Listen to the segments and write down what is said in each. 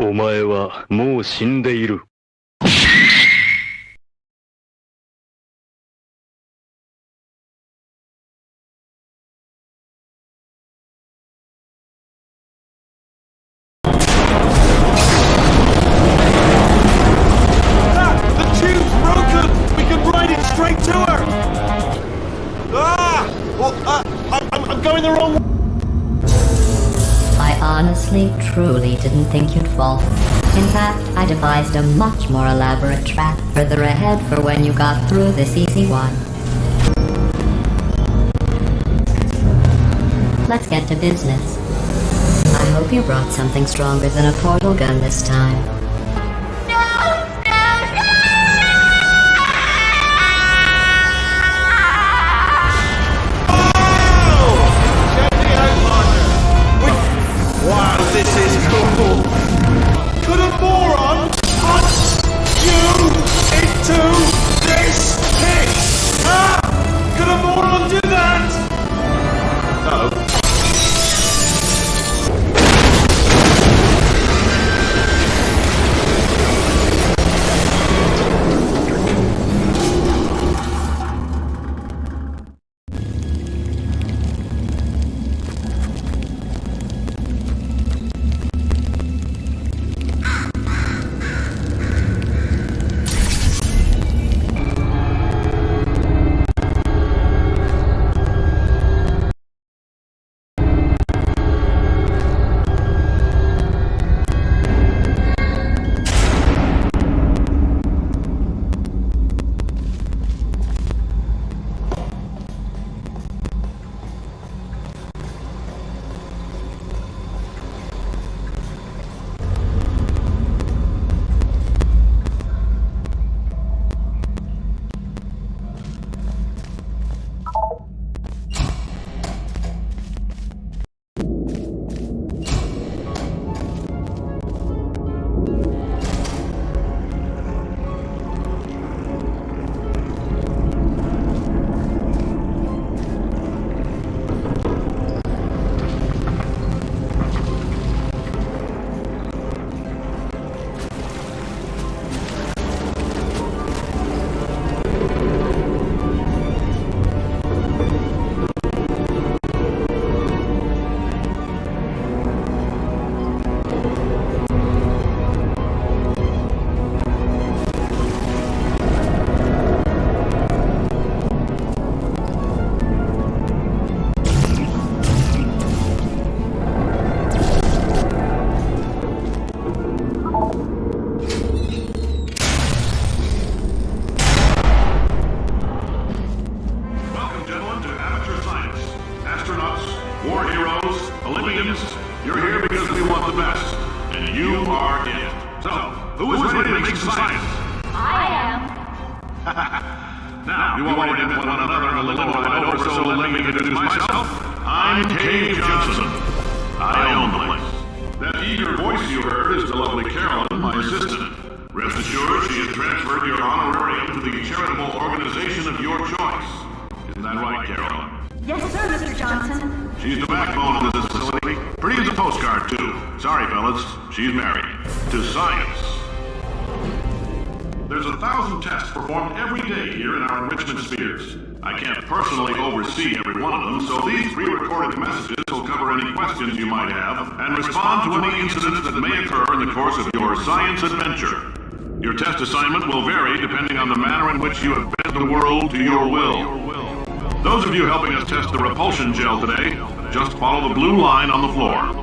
お前はもう死んでいる。I honestly, truly didn't think you'd fall. In fact, I devised a much more elaborate trap further ahead for when you got through this easy one. Let's get to business. I hope you brought something stronger than a portal gun this time. Wow, this is cool! Could a moron punch you into this pit? Ah! Could a moron do that? No. You're here because we want the best, and you are it. So, who is ready to make some science? I am. Now, you already met one another in a little while over, so let me introduce myself. I'm Cave Johnson. I own the place. That eager voice you heard is the lovely Carolyn, my assistant. Rest assured, she has transferred your honorarium to the charitable organization of your choice. Isn't that right, Carolyn? Yes, sir, Mr. Johnson. She's the backbone of this facility. Pretty as a postcard, too. Sorry, fellas. She's married. To science. There's 1,000 tests performed every day here in our enrichment spheres. I can't personally oversee every one of them, so these pre-recorded messages will cover any questions you might have and respond to any incidents that may occur in the course of your science adventure. Your test assignment will vary depending on the manner in which you have bent the world to your will. Those of you helping us test the repulsion gel today, just follow the blue line on the floor.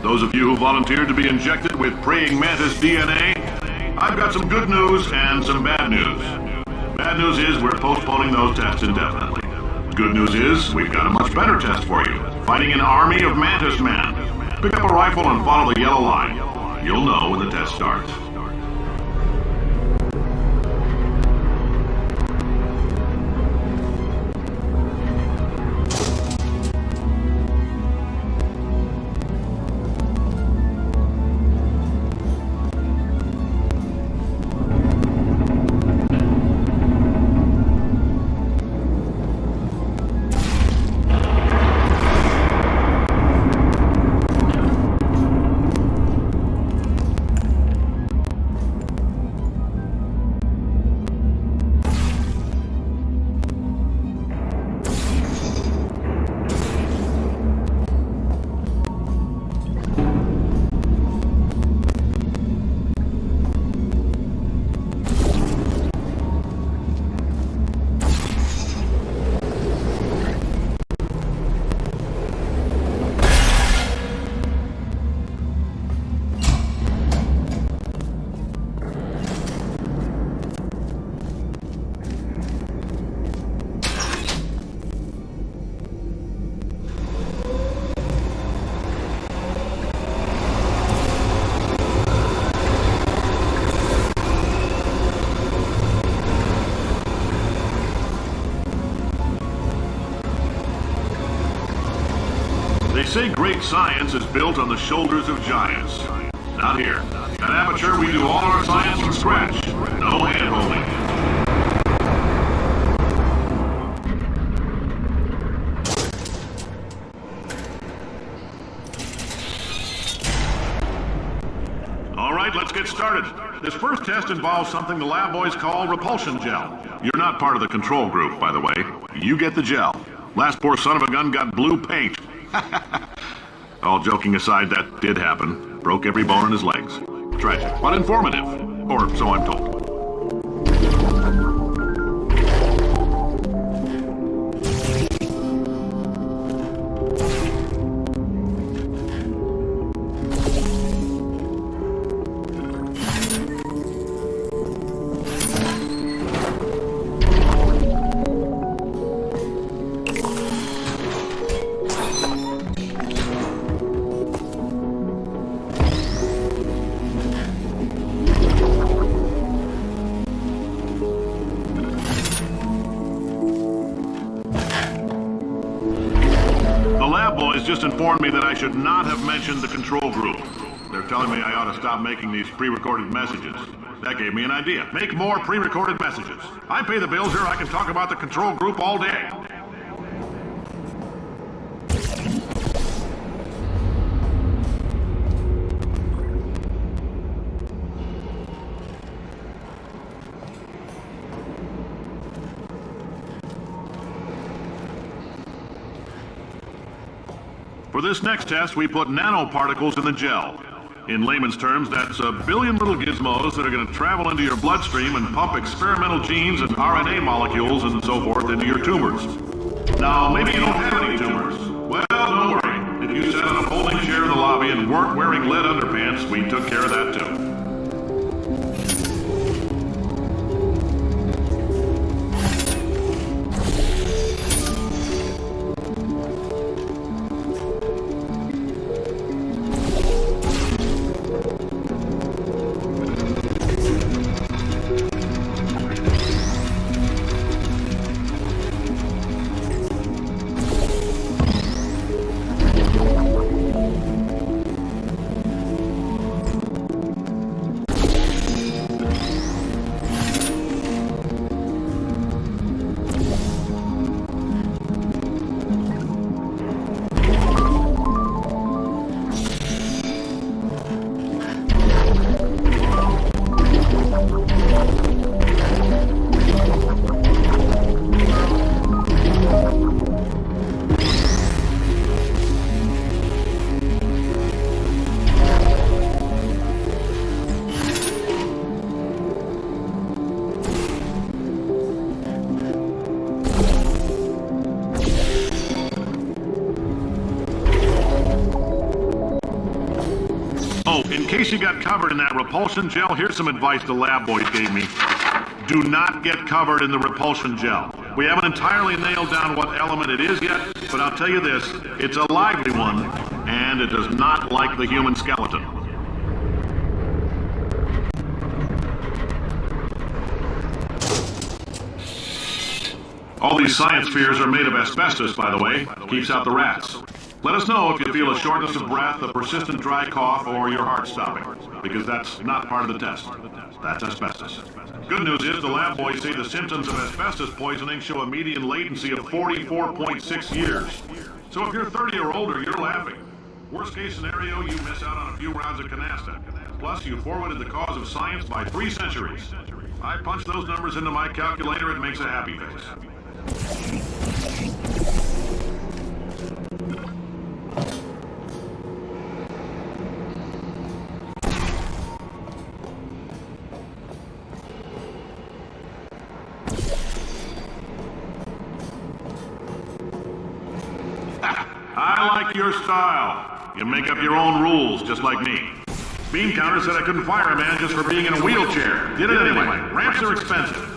Those of you who volunteered to be injected with praying mantis DNA, I've got some good news and some bad news. Bad news is we're postponing those tests indefinitely. Good news is we've got a much better test for you. Fighting an army of mantis men. Pick up a rifle and follow the yellow line. You'll know when the test starts. Great science is built on the shoulders of giants. Not here. At Aperture, we do all our science from scratch. No hand-holding. All right, let's get started. This first test involves something the lab boys call repulsion gel. You're not part of the control group, by the way. You get the gel. Last poor son of a gun got blue paint. All joking aside, that did happen. Broke every bone in his legs. Tragic, but informative. Or so I'm told. Just informed me that I should not have mentioned the control group. They're telling me I ought to stop making these pre-recorded messages. That gave me an idea. Make more pre-recorded messages. I pay the bills here, I can talk about the control group all day. For this next test, we put nanoparticles in the gel. In layman's terms, that's a billion little gizmos that are going to travel into your bloodstream and pump experimental genes and RNA molecules and so forth into your tumors. Now, maybe you don't have any tumors. Well, don't worry. If you sat on a folding chair in the lobby and weren't wearing lead underpants, we took care of that too. In case you got covered in that repulsion gel, here's some advice the lab boys gave me. Do not get covered in the repulsion gel. We haven't entirely nailed down what element it is yet, but I'll tell you this, it's a lively one, and it does not like the human skeleton. All these science spheres are made of asbestos, by the way. Keeps out the rats. Let us know if you feel a shortness of breath, a persistent dry cough, or your heart stopping, because that's not part of the test. That's asbestos. Good news is the lab boys say the symptoms of asbestos poisoning show a median latency of 44.6 years. So if you're 30 or older, you're laughing. Worst case scenario, you miss out on a few rounds of canasta. Plus, you forwarded the cause of science by 3 centuries. I punch those numbers into my calculator, it makes a happy face. I like your style. You make up your own rules, just like me. Bean Counter said I couldn't fire a man just for being in a wheelchair. Did it anyway. Ramps are expensive.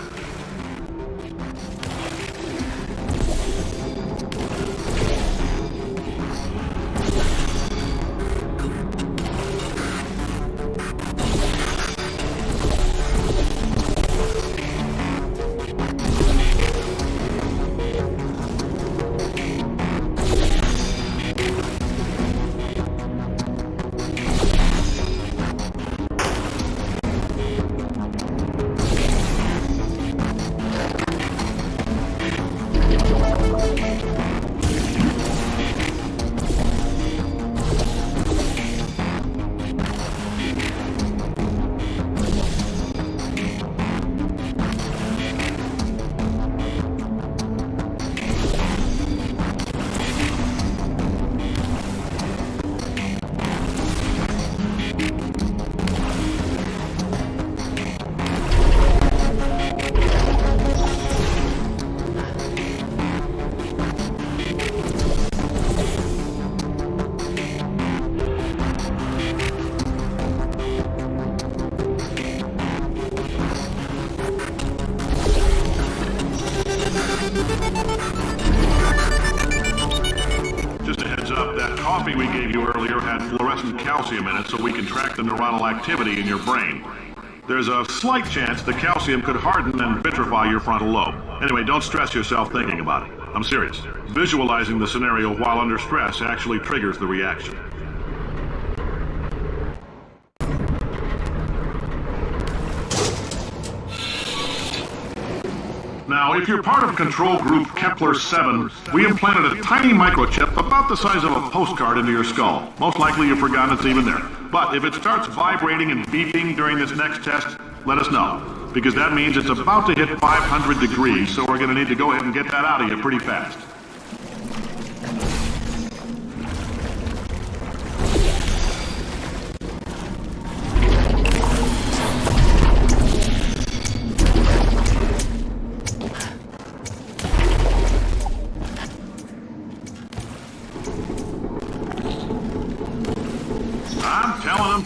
some calcium in it so we can track the neuronal activity in your brain. There's a slight chance the calcium could harden and vitrify your frontal lobe. Anyway, don't stress yourself thinking about it. I'm serious. Visualizing the scenario while under stress actually triggers the reaction. Now, if you're part of control group Kepler-7, we implanted a tiny microchip about the size of a postcard into your skull. Most likely you've forgotten it's even there. But if it starts vibrating and beeping during this next test, let us know. Because that means it's about to hit 500 degrees, so we're going to need to go ahead and get that out of you pretty fast.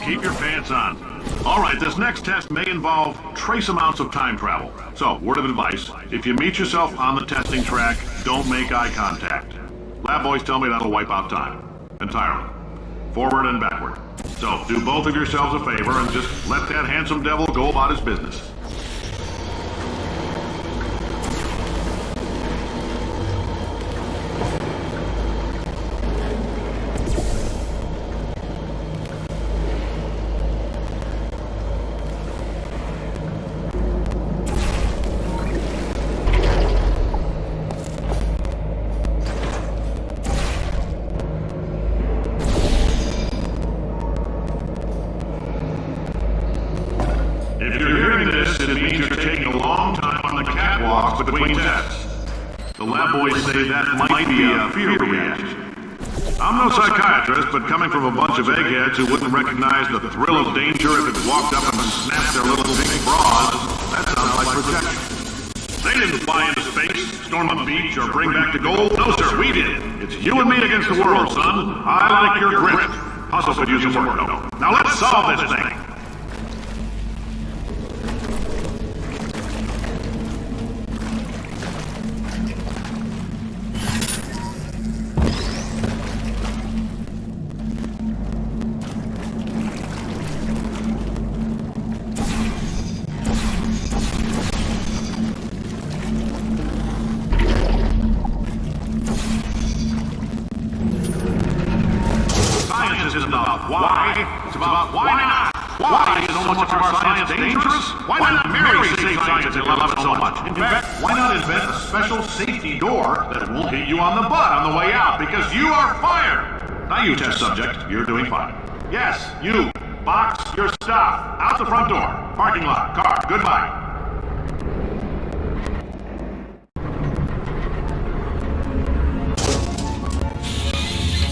Keep your pants on. All right, this next test may involve trace amounts of time travel. So, word of advice, if you meet yourself on the testing track, don't make eye contact. Lab boys tell me that'll wipe out time. Entirely. Forward and backward. So, do both of yourselves a favor and just let that handsome devil go about his business. It means you're taking a long time on the catwalks between tests. The lab boys say that might be a fear reaction. I'm no psychiatrist, but coming from a bunch of eggheads who wouldn't recognize the thrill of danger if it walked up and snapped their little pink bras, that sounds like protection. They didn't fly into space, storm a beach, or bring back the gold. No, sir, we did. It's you and me against the world, son. I like your grit. Hustle could use some work, though. Now let's solve this thing. Why? It's about why not? Why is so much of our science dangerous? Why not Mary save science if you love it so much? In fact, why not invent a special safety door that won't hit you on the butt on the way out because you are fired? Now you, test subject, you're doing fine. Yes, you. Box your stuff. Out the front door. Parking lot. Car. Goodbye.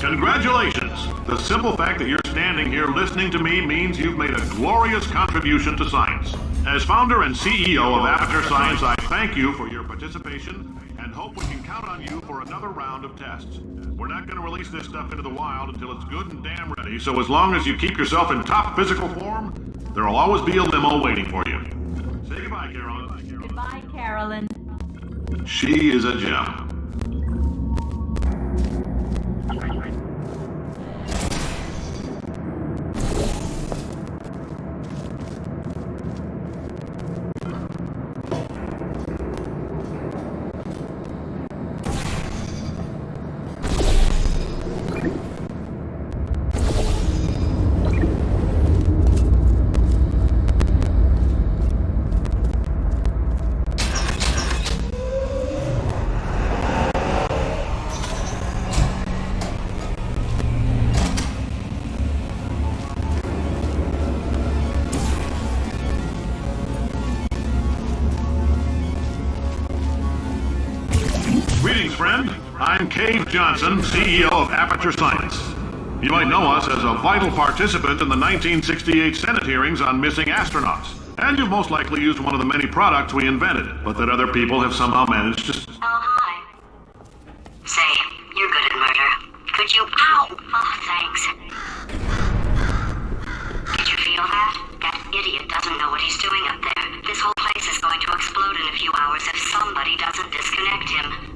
Congratulations! The simple fact that you're standing here listening to me means you've made a glorious contribution to science. As founder and CEO of Aperture Science, I thank you for your participation and hope we can count on you for another round of tests. We're not going to release this stuff into the wild until it's good and damn ready, so as long as you keep yourself in top physical form, there'll always be a limo waiting for you. Say goodbye, Carolyn. Goodbye, Carolyn. She is a gem. Greetings, friend. I'm Cave Johnson, CEO of Aperture Science. You might know us as a vital participant in the 1968 Senate hearings on missing astronauts. And you've most likely used one of the many products we invented, but that other people have somehow managed to... Oh, hi. Say, you're good at murder. Could you... Ow! Oh, thanks. Did you feel that? That idiot doesn't know what he's doing up there. This whole place is going to explode in a few hours if somebody doesn't disconnect him.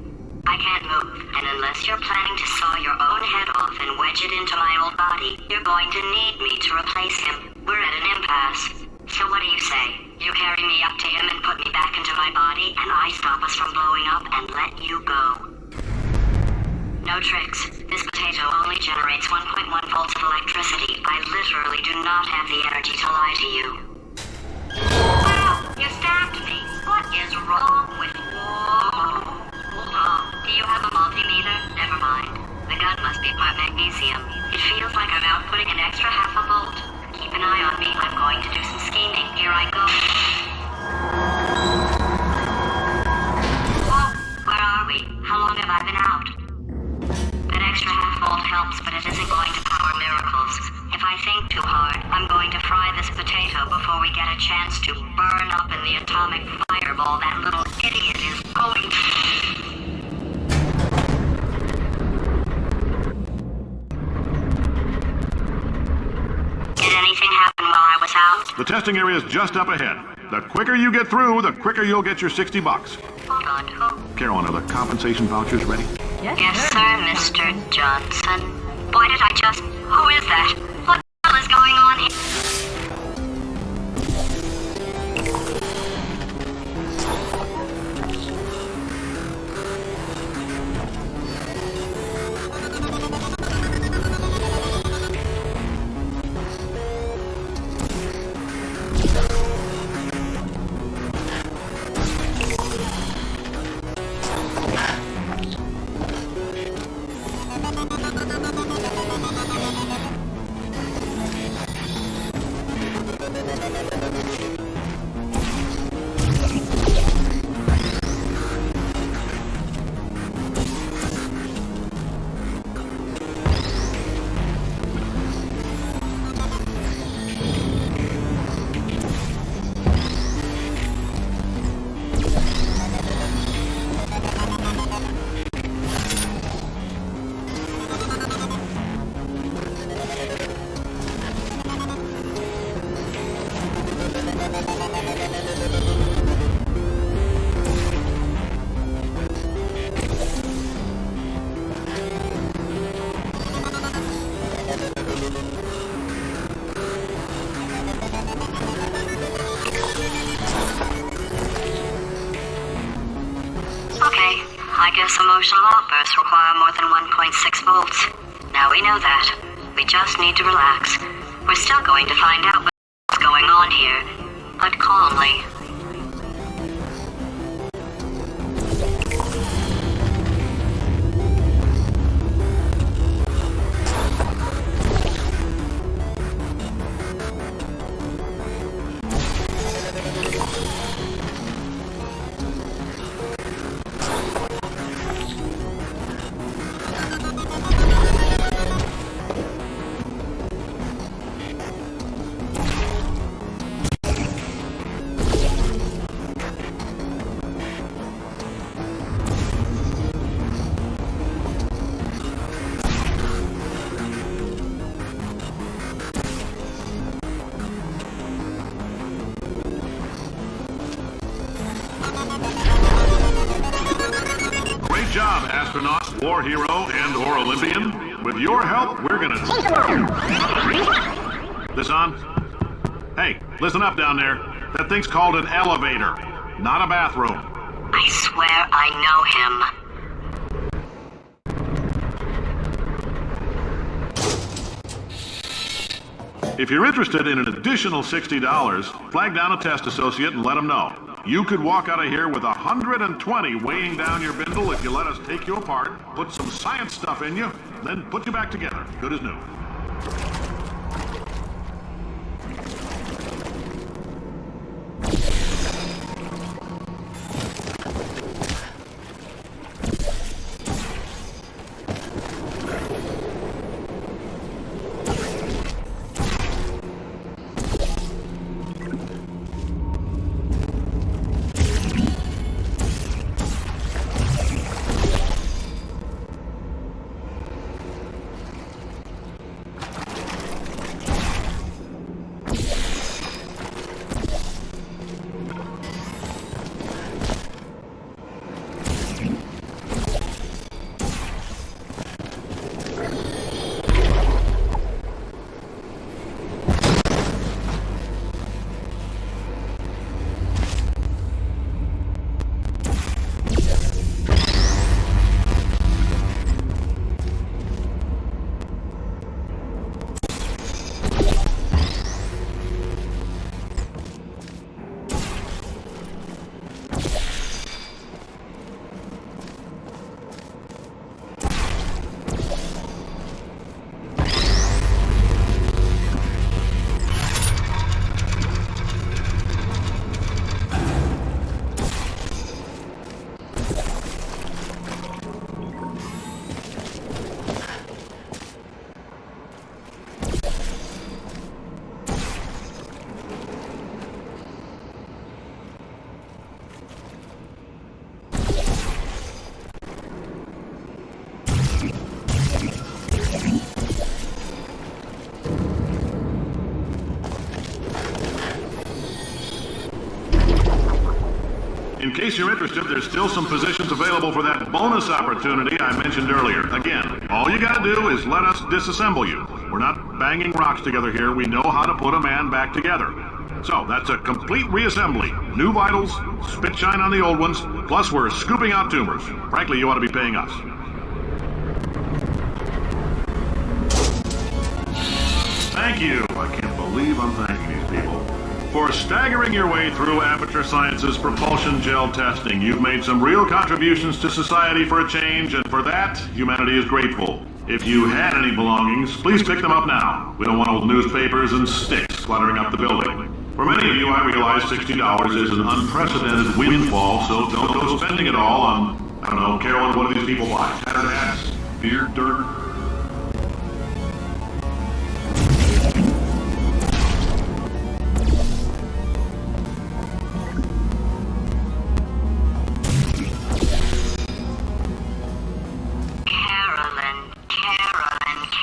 I can't move, and unless you're planning to saw your own head off and wedge it into my old body, you're going going to need me to replace him. We're at an impasse. So what do you say? You carry me up to him and put me back into my body, and I stop us from blowing up and let you go. No tricks. This potato only generates 1.1 volts of electricity. I literally do not have the energy to lie to you. Wow, you stabbed me. What is wrong with you? Hold on. Do you have a multimeter? Never mind. The gun must be part magnesium. It feels like I'm outputting an extra half a volt. Keep an eye on me. I'm going to do some scheming. Here I go. Whoa, where are we? How long have I been out? That extra half volt helps, but it isn't going to power miracles. If I think too hard, I'm going to fry this potato before we get a chance to burn up in the atomic fireball that little idiot is going to. Did anything happen while I was out? The testing area is just up ahead. The quicker you get through, the quicker you'll get your $60. Hold on, who? Carolyn, are the compensation vouchers ready? Yes, sir, Mr. Johnson. Why did I just... Who is that? What the hell is going on here? I guess emotional outbursts require more than 1.6 volts. Now we know that. We just need to relax. We're still going to find out what's going on here, but calmly. Great job, astronaut, war hero, and/or Olympian. With your help, we're gonna... This on? Hey, listen up down there. That thing's called an elevator, not a bathroom. I swear I know him. If you're interested in an additional $60, flag down a test associate and let them know. You could walk out of here with 120 weighing down your bindle if you let us take you apart, put some science stuff in you, then put you back together, good as new. In case you're interested, there's still some positions available for that bonus opportunity I mentioned earlier. Again, all you gotta do is let us disassemble you. We're not banging rocks together here. We know how to put a man back together. So, that's a complete reassembly. New vitals, spit shine on the old ones, plus we're scooping out tumors. Frankly, you ought to be paying us. Thank you. I can't believe I'm thanking these people. For staggering your way through Aperture Science's propulsion gel testing, you've made some real contributions to society for a change, and for that, humanity is grateful. If you had any belongings, please pick them up now. We don't want old newspapers and sticks cluttering up the building. For many of you, I realize $60 is an unprecedented windfall, so don't go spending it all on, I don't know, Carolyn, what do these people buy? Tattered hats? Beer? Dirt?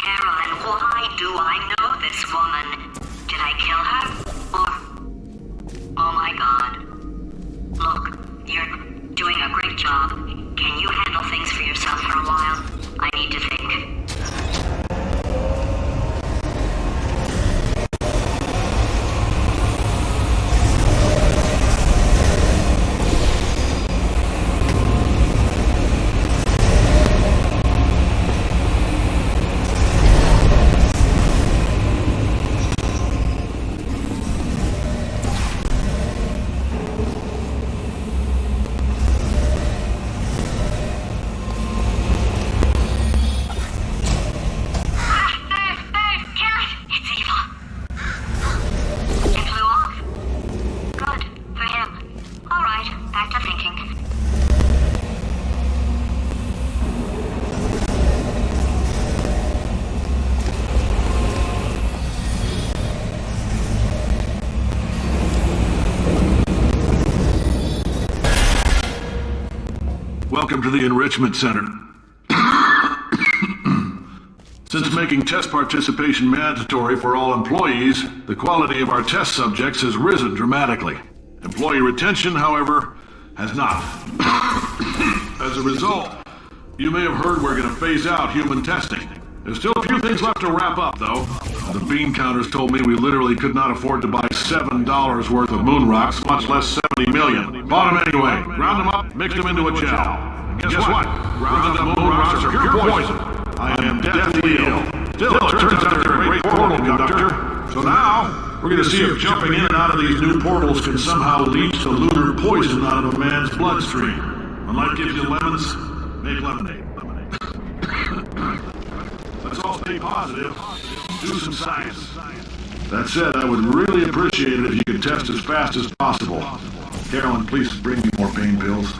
Carolyn, why do I know this woman? Did I kill her? Oh my god. Look, you're doing a great job. Can you handle things for yourself for a while? I need to think. Welcome to the Enrichment Center. Since making test participation mandatory for all employees, the quality of our test subjects has risen dramatically. Employee retention, however, has not. As a result, you may have heard we're going to phase out human testing. There's still a few things left to wrap up, though. The bean counters told me we literally could not afford to buy $7 worth of moon rocks, much less 70 million. Bought them anyway. Ground them up, mixed them into a gel. And guess what? Ground up moon rocks are pure poison. I am deathly ill. Still, it turns out they're a great portal conductor. So now, we're going to see if jumping in and out of these new portals can somehow lead to lunar poison out of a man's bloodstream. When life gives you lemons, make lemonade. Let's all stay positive. Do some science. That said, I would really appreciate it if you could test as fast as possible. Carolyn, please bring me more pain pills.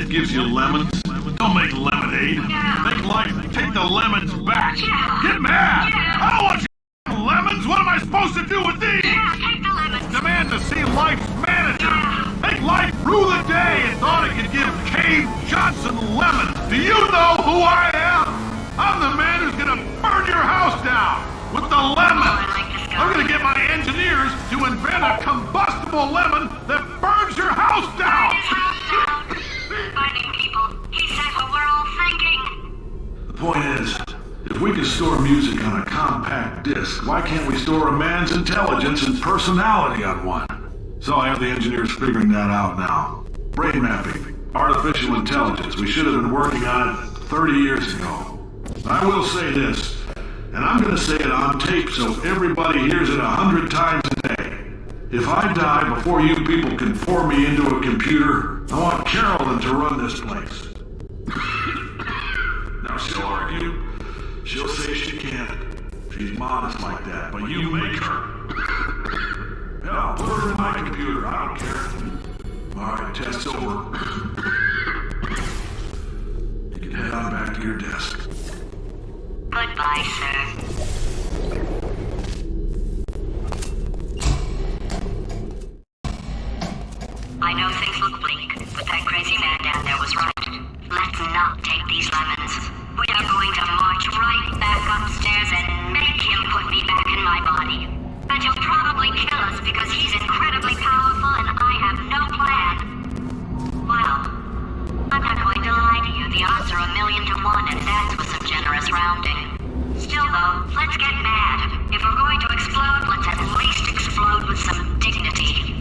Gives you lemons. Don't make lemonade. Make life. Take the lemons back. Get mad. I don't want your lemons. What am I supposed to do with these? Take the lemons. Demand to see life's manager. Make life rue the day and thought it could give Cave Johnson lemons. Do you know who I am? I'm the store music on a compact disc, why can't we store a man's intelligence and personality on one? So I have the engineers figuring that out now. Brain mapping, artificial intelligence. We should have been working on it 30 years ago. I will say this, and I'm going to say it on tape so everybody hears it 100 times a day. If I die before you people can form me into a computer, I want Carolyn to run this place. Now she'll argue. She'll say she can't. She's modest like that, but you make her. Hell, put her in my computer, I don't care. Alright, test's over. You can head on back to your desk. Goodbye, sir. I know things look bleak, but that crazy man down there was right. Let's not take these lemons. We are going to march right back upstairs and make him put me back in my body. And he'll probably kill us because he's incredibly powerful and I have no plan. Well, I'm not going to lie to you. The odds are 1,000,000 to 1 and that's with some generous rounding. Still though, let's get mad. If we're going to explode, let's at least explode with some dignity.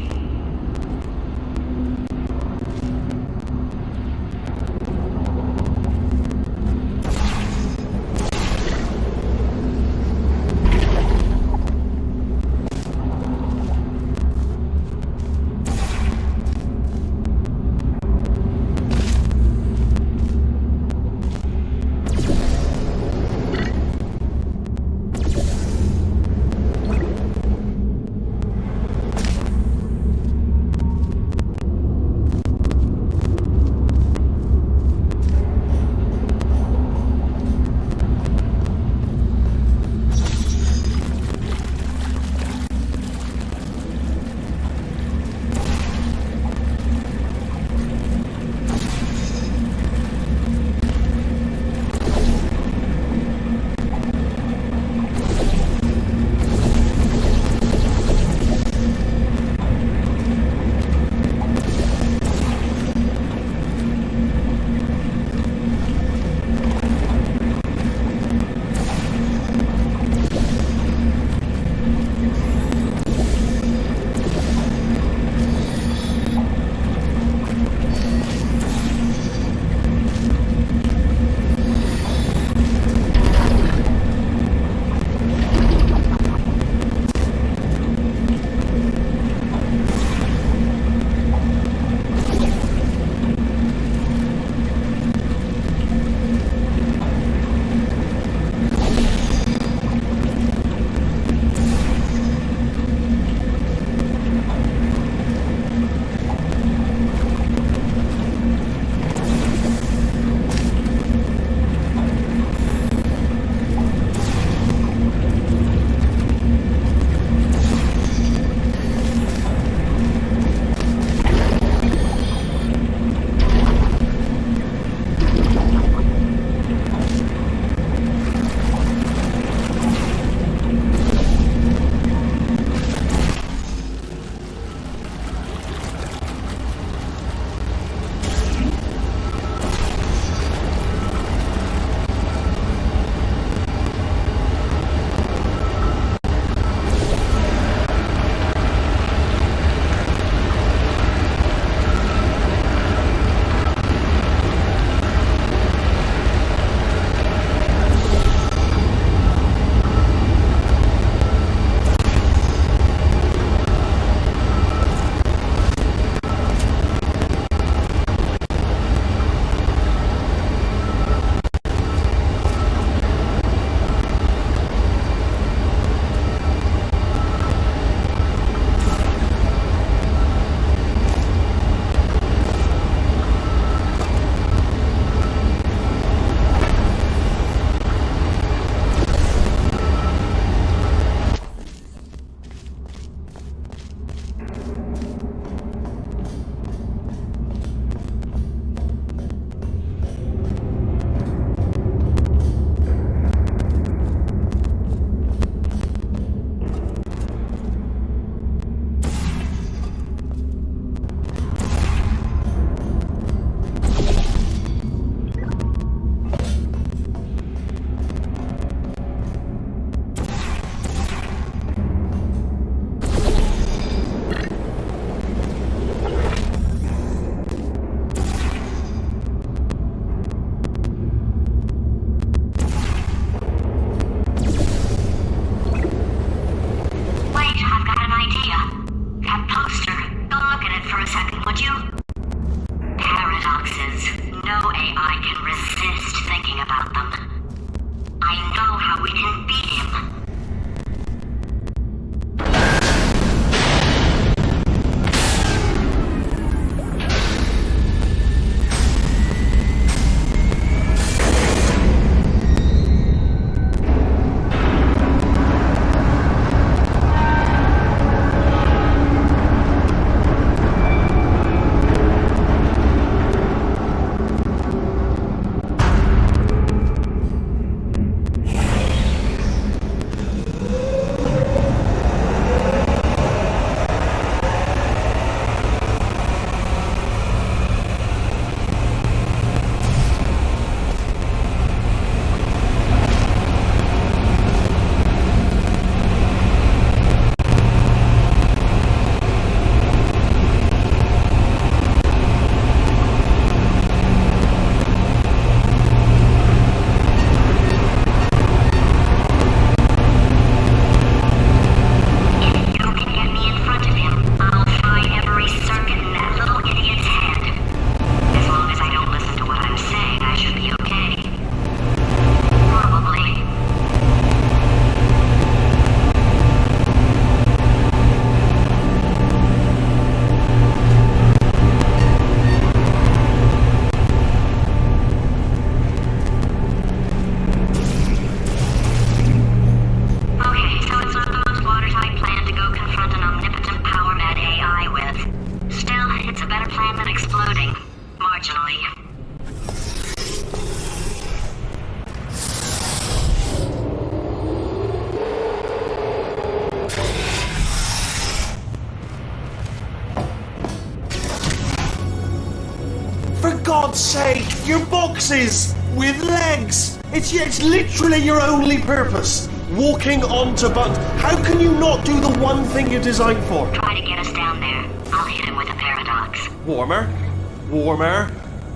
God's sake, your boxes with legs. It's literally your only purpose. Walking onto buttons. How can you not do the one thing you're designed for? Try to get us down there. I'll hit him with a paradox. Warmer,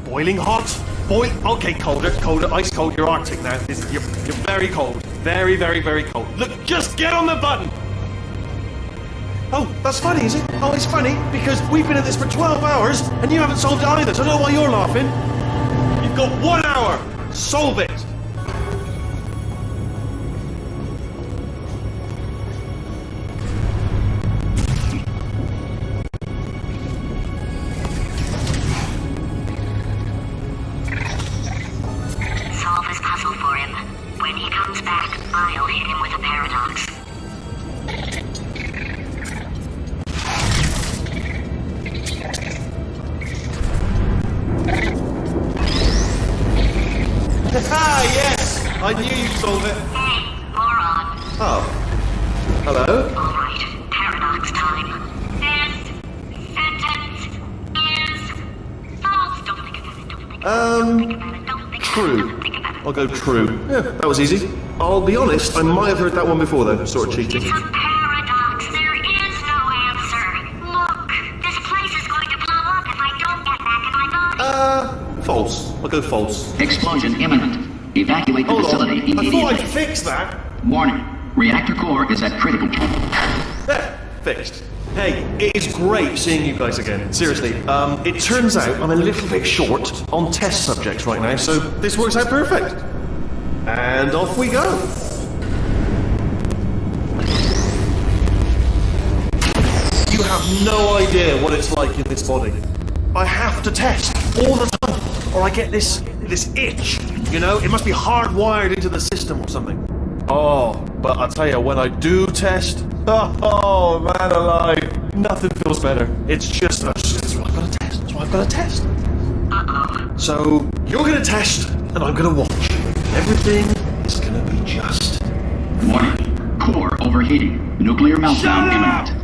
boiling hot, okay, colder, ice cold. You're Arctic now. You're very cold, very, very, very cold. Look, just get on the button. Oh, that's funny, is it? Oh, it's funny because we've been at this for 12 hours and you haven't solved it either. So I don't know why you're laughing. You've got 1 hour. Solve it. Solve his puzzle for him. When he comes back, I'll hit him with a paradox. Ah, yes! I knew you'd solve it. Hey, moron. Oh. Hello? All right, paradox time. This sentence is false. Don't think about it. Don't think about it. Don't think about it. Don't think True. about it. Don't think about it. I'll go true. Yeah, that was easy. I'll be honest, I might have heard that one before though, sort of cheating. It's a paradox. There is no answer. Look, this place is going to blow up if I don't get back in my body. False. I'll go false. Explosion imminent. Evacuate the Hold facility on. I thought immediately. I'd fix that. Warning. Reactor core is at critical. There, fixed. Hey, it is great seeing you guys again. Seriously, it turns out I'm a little bit short on test subjects right now, so this works out perfect. And off we go. You have no idea what it's like in this body. I have to test all the time, or I get this itch. You know, it must be hardwired into the system or something. Oh, but I'll tell you, when I do test, oh man alive, nothing feels better. It's just, that's what I've got to test. That's what I've got to test. So, you're going to test, and I'm going to watch. Everything is going to be just. Warning. Core overheating. Nuclear meltdown imminent.